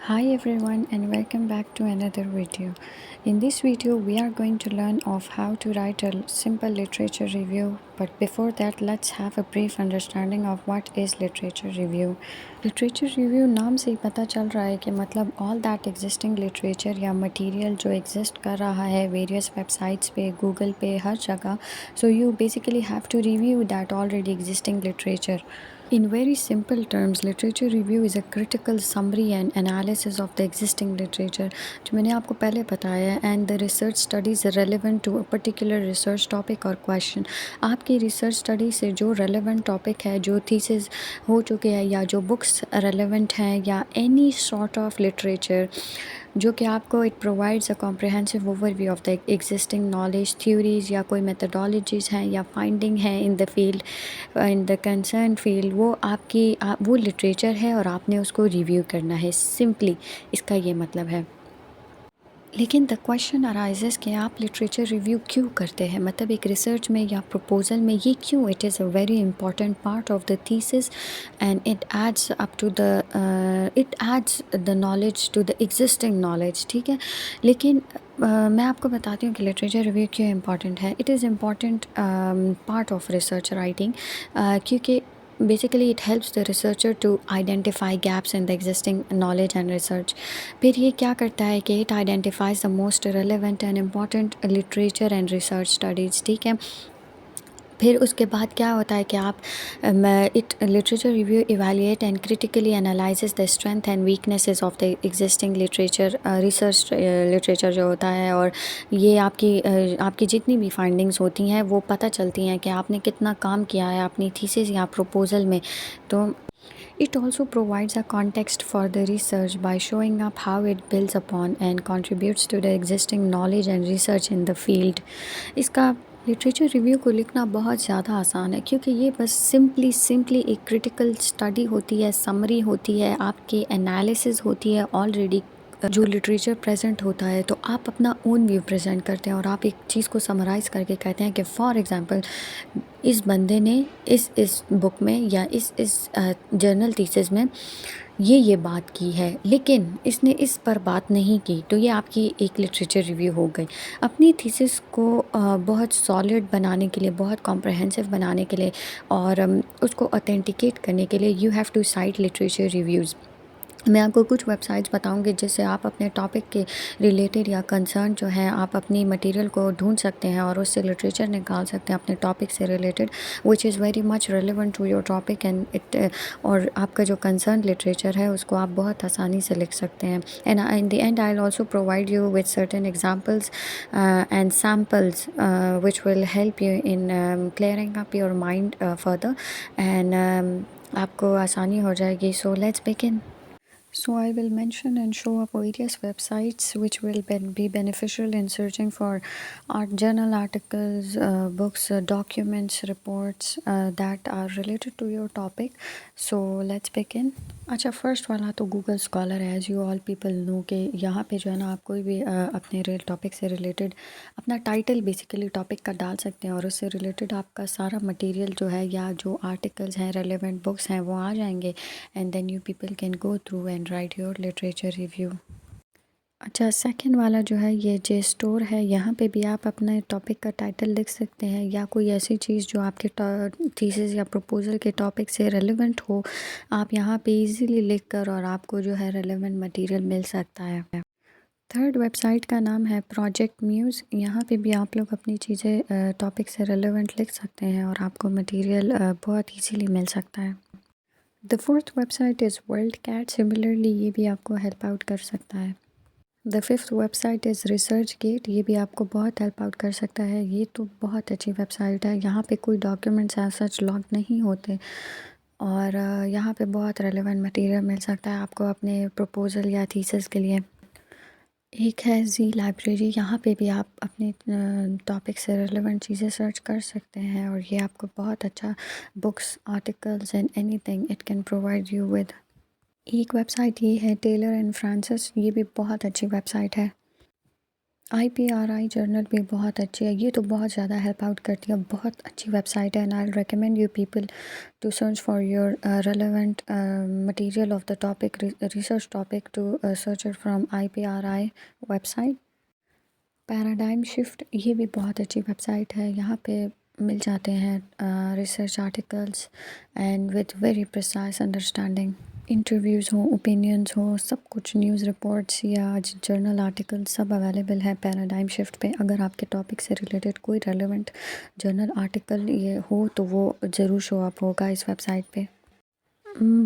Hi everyone and welcome back to another video. In this video we are going to learn of how to write a simple literature review, but before that let's have a brief understanding of what is literature review. Literature review नाम से ही पता चल रहा है कि मतलब all that existing literature या material जो exist कर रहा है various websites पे, Google पे, हर जगह, so you basically have to review that already existing literature. In very simple terms, literature review is a critical summary and analysis of the existing literature, जो मैंने आपको पहले बताया, and the research studies relevant to a particular research topic or question. आपकी research study से जो relevant topic है, जो thesis हो चुके हैं या जो books relevant हैं या any sort of literature जो कि आपको it provides a comprehensive overview of the existing knowledge, theories या कोई मेथडोलॉजीज़ हैं या फाइंडिंग है in the field, in the concern field, वो वो लिटरेचर है और आपने उसको रिव्यू करना है। सिंपली इसका ये मतलब है। लेकिन द क्वेश्चन अराइजेस कि आप लिटरेचर रिव्यू क्यों करते हैं, मतलब एक रिसर्च में या प्रपोजल में ये क्यों? It is a very important part of the thesis and it adds the knowledge to the existing knowledge, ठीक है। लेकिन मैं आपको बताती हूँ कि लिटरेचर रिव्यू क्यों इम्पॉर्टेंट है। It is important part of research writing, क्योंकि basically it helps the researcher to identify gaps in the existing knowledge and research. फिर ये क्या करता है कि it identifies the most relevant and important literature and research studies, ठीक है। फिर उसके बाद क्या होता है कि आप it literature review evaluate and critically analyses the strength and weaknesses of the existing literature, research literature जो होता है, और ये आपकी जितनी भी फाइंडिंग्स होती हैं वो पता चलती हैं कि आपने कितना काम किया है अपनी थीसिस या प्रपोजल में। तो it also provides a context for the research by showing up how it builds upon and contributes to the existing knowledge and research in the field. इसका लिटरेचर रिव्यू को लिखना बहुत ज़्यादा आसान है, क्योंकि ये बस सिंपली एक क्रिटिकल स्टडी होती है, समरी होती है, आपकी एनालिसिस होती है ऑलरेडी जो लिटरेचर प्रेजेंट होता है। तो आप अपना ओन व्यू प्रेजेंट करते हैं और आप एक चीज़ को समराइज़ करके कहते हैं कि फॉर एग्ज़ाम्पल इस बंदे ने इस बुक में या इस जर्नल थीसिस में ये बात की है, लेकिन इसने इस पर बात नहीं की। तो ये आपकी एक लिटरेचर रिव्यू हो गई। अपनी थीसिस को बहुत सॉलिड बनाने के लिए, बहुत कॉम्प्रहेंसिव बनाने के लिए और उसको ऑथेंटिकेट करने के लिए you have to cite literature reviews. मैं आपको कुछ वेबसाइट्स बताऊंगी जिससे आप अपने टॉपिक के रिलेटेड या कंसर्न जो है आप अपनी मटेरियल को ढूंढ सकते हैं और उससे लिटरेचर निकाल सकते हैं अपने टॉपिक से related, which is very much relevant to your topic and it, और आपका जो कंसर्न लिटरेचर है उसको आप बहुत आसानी से लिख सकते हैं। And in the and I will also provide you with certain examples and samples which will help you in clearing up your mind further, and आपको आसानी हो जाएगी। So let's begin. So I will mention and show up various websites which will be beneficial in searching for art journal articles, books, documents, reports that are related to your topic. So let's begin. अच्छा, first वाला तो Google scholar है, as you all people know कि यहाँ पे जो है ना आप कोई भी अपने टॉपिक से रिलेटेड अपना टाइटल बेसिकली टॉपिक का डाल सकते हैं और उससे रिलेटेड आपका सारा मटेरियल जो है या जो आर्टिकल्स हैं, रेलेवेंट बुक्स हैं, वो आ जाएंगे and then you people can go through and write your literature review. अच्छा, सेकंड वाला जो है ये जे स्टोर है, यहाँ पे भी आप अपने टॉपिक का टाइटल लिख सकते हैं या कोई ऐसी चीज़ जो आपके थीसिस या प्रपोजल के टॉपिक से रेलेवेंट हो, आप यहाँ पे इजीली लिख कर और आपको जो है रेलेवेंट मटेरियल मिल सकता है। थर्ड वेबसाइट का नाम है प्रोजेक्ट म्यूज़। यहाँ पे भी आप लोग अपनी चीज़ें टॉपिक से रेलेवेंट लिख सकते हैं और आपको मटेरियल बहुत इजीली मिल सकता है। The fourth website is WorldCat. Similarly ये भी आपको हेल्प आउट कर सकता है। The fifth website is ResearchGate. ये भी आपको बहुत हेल्प आउट कर सकता है। ये तो बहुत अच्छी वेबसाइट है, यहाँ पे कोई डॉक्यूमेंट्स एज सच लॉग नहीं होते और यहाँ पे बहुत रेलेवेंट मटेरियल मिल सकता है आपको अपने प्रपोजल या थीसिस के लिए। एक है जी लाइब्रेरी, यहाँ पे भी आप अपने टॉपिक से रेलेवेंट चीज़ें सर्च कर सकते हैं और ये आपको बहुत अच्छा books, articles and anything it can provide you with. एक वेबसाइट ये है टेलर एंड फ्रांसिस, ये भी बहुत अच्छी वेबसाइट है। IPRI जर्नल भी बहुत अच्छी है, ये तो बहुत ज़्यादा हेल्प आउट करती है, बहुत अच्छी वेबसाइट है and I recommend you people to search for your relevant material of the topic research topic to search it from IPRI website। Paradigm shift ये भी बहुत अच्छी वेबसाइट है, यहाँ पे मिल जाते हैं research articles and with very precise understanding. Interviews हो, ओपिनियंस हो, सब कुछ न्यूज़ रिपोर्ट्स या जर्नल आर्टिकल सब अवेलेबल है पैराडाइम शिफ्ट पे। अगर आपके टॉपिक से रिलेटेड कोई रेलेवेंट जर्नल आर्टिकल ये हो तो वो ज़रूर शो अप होगा इस वेबसाइट पे।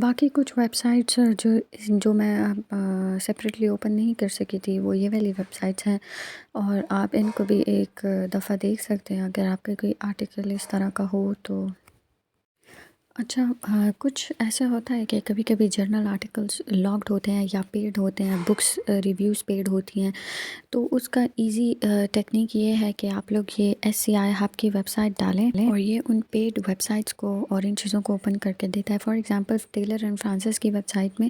बाकी कुछ वेबसाइट्स जो जो मैं सेपरेटली ओपन नहीं कर सकी थी वो ये वाली वेबसाइट्स हैं, और आप इनको भी एक दफ़ा देख सकते हैं अगर आपके कोई आर्टिकल इस तरह का हो तो। अच्छा, कुछ ऐसा होता है कि कभी-कभी जर्नल आर्टिकल्स लॉक्ड होते हैं या पेड होते हैं, बुक्स रिव्यूज़ पेड होती हैं, तो उसका इजी टेक्निक ये है कि आप लोग ये SCI हब की वेबसाइट डालें और ये उन पेड वेबसाइट्स को और इन चीज़ों को ओपन करके देता है। For example Taylor and Francis की वेबसाइट में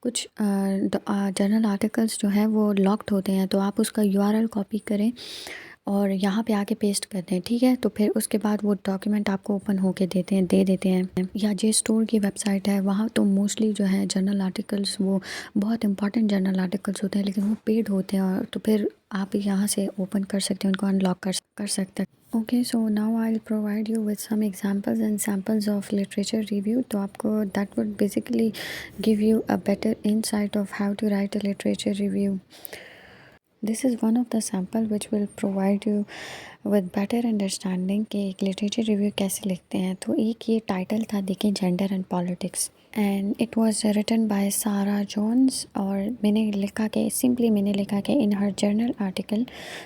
कुछ जर्नल आर्टिकल्स जो हैं वो लॉक्ड होते हैं, तो आप उसका URL कॉपी करें और यहाँ पे आके पेस्ट कर दें, ठीक है। तो फिर उसके बाद वो डॉक्यूमेंट आपको ओपन होके दे देते हैं। या जे स्टोर की वेबसाइट है, वहाँ तो मोस्टली जो है जर्नल आर्टिकल्स वो बहुत इंपॉर्टेंट जर्नल आर्टिकल्स होते हैं, लेकिन वो पेड होते हैं, और तो फिर आप यहाँ से ओपन कर सकते हैं, उनको अनलॉक कर सकते हैं। Okay, so now I will provide you with some examples and samples of literature review. तो आपको that would basically give you a better insight of how to write a literature review. This is one of the sample which will provide you with better understanding कि एक literature review कैसे लिखते हैं। तो एक ये टाइटल था, देखिए, gender and politics, and it was written by Sarah Jones. और मैंने लिखा कि in her journal article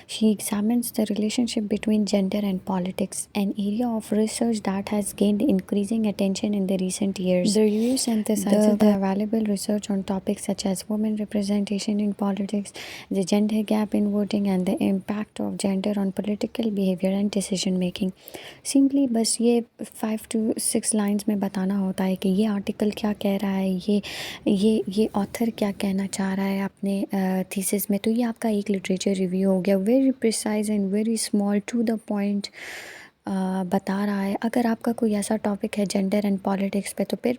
she examines the relationship between gender and politics, an area of research that has gained increasing attention in the recent years. The review synthesizes the valuable research on topics such as women representation in politics, the gender gap in voting, and the impact of gender on political behavior and decision making. Simply बस ये 5 to 6 lines में बताना होता है कि ये article क्या कह रहा है, ये ऑथर क्या कहना चाह रहा है अपने थीसिस में। तो ये आपका एक लिटरेचर रिव्यू हो गया, very precise and very small to the point बता रहा है। अगर आपका कोई ऐसा टॉपिक है जेंडर एंड पॉलिटिक्स पे, तो फिर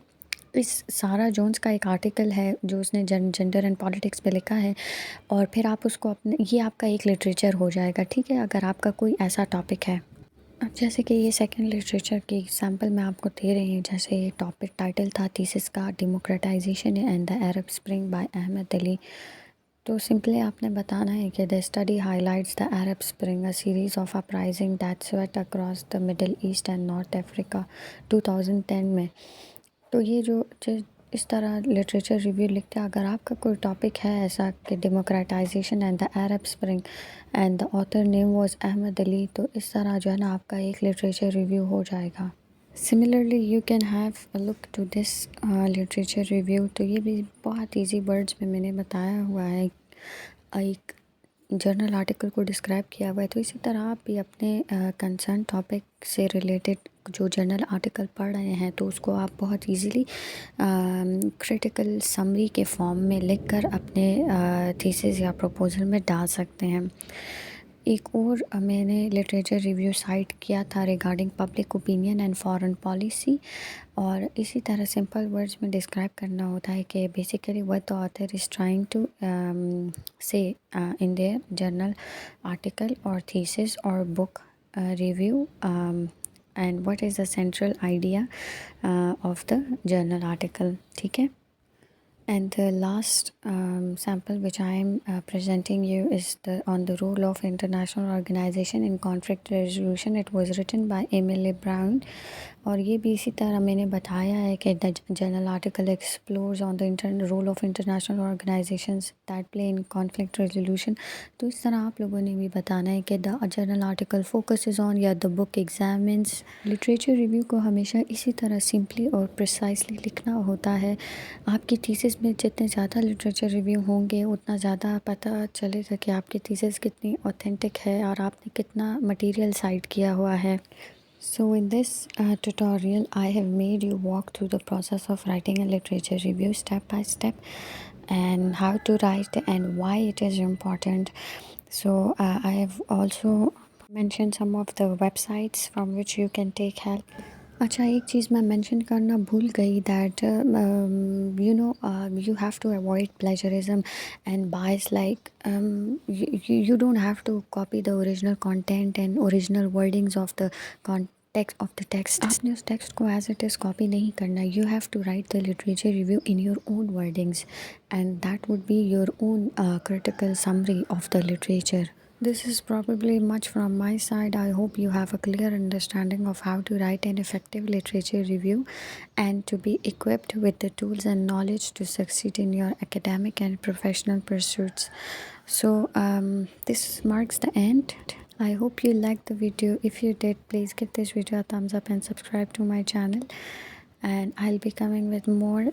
इस सारा जोन्स का एक आर्टिकल है जो उसने जेंडर एंड पॉलिटिक्स पे लिखा है, और फिर आप उसको ये आपका एक लिटरेचर हो जाएगा, ठीक है, अगर आपका कोई ऐसा टॉपिक है। अब जैसे कि ये सेकंड लिटरेचर की एग्जांपल मैं आपको दे रही हूँ, जैसे ये टॉपिक टाइटल था थीसिस का, democratization and the Arab Spring by Ahmed Ali. तो सिंपली आपने बताना है कि the study highlights the Arab Spring, a series of uprising that swept across the Middle East and North Africa 2010 में। तो ये जो इस तरह लिटरेचर रिव्यू लिखते हैं, अगर आपका कोई टॉपिक है ऐसा कि democratization and the Arab Spring and the author name was Ahmed Ali, तो इस तरह जो है ना आपका एक लिटरेचर रिव्यू हो जाएगा। Similarly you can have a look to this literature review. तो ये भी बहुत इजी वर्ड्स में मैंने बताया हुआ है, एक जर्नल आर्टिकल को डिस्क्राइब किया हुआ है। तो इसी तरह आप भी अपने कंसर्न टॉपिक से रिलेटेड जो जर्नल आर्टिकल पढ़ रहे हैं तो उसको आप बहुत इजीली क्रिटिकल समरी के फॉर्म में लिखकर अपने थीसिस या प्रपोजल में डाल सकते हैं। एक और मैंने लिटरेचर रिव्यू साइट किया था regarding public opinion and foreign policy, और इसी तरह सिंपल वर्ड्स में डिस्क्राइब करना होता है कि basically what the author is trying to say in their journal article और थीसिस और book review, and what is the central idea of the journal article, ठीक है। And the last sample which I am presenting you is on the role of international organization in conflict resolution. It was written by Emily Brown, और ये भी इसी तरह मैंने बताया है कि the journal article explores on the role of international organizations that play in conflict resolution. तो इस तरह आप लोगों ने भी बताना है कि the journal article focuses on या the book examines. Literature review को हमेशा इसी तरह सिंपली और प्रिसाइसली लिखना होता है। आपकी थीसिस में जितने ज़्यादा लिटरेचर रिव्यू होंगे उतना ज़्यादा पता चलेगा कि आपकी थीसिस कितनी ऑथेंटिक है और आपने कितना मटेरियल साइट किया हुआ है। So in this tutorial I have made you walk through the process of writing a literature review step by step, and how to write and why it is important. So I have also mentioned some of the websites from which you can take help. अच्छा एक चीज़ मैं mention करना भूल गई that you have to avoid plagiarism and bias like you don't have to copy the original content and original wordings of the context of the text. आपने उस text को as it is copy नहीं करना. You have to write the literature review in your own wordings and that would be your own critical summary of the literature. This is probably much from my side. I hope you have a clear understanding of how to write an effective literature review and to be equipped with the tools and knowledge to succeed in your academic and professional pursuits. So, this marks the end. I hope you liked the video. If you did, please give this video a thumbs up and subscribe to my channel. And I'll be coming with more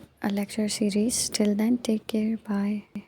lecture series. Till then, take care. Bye.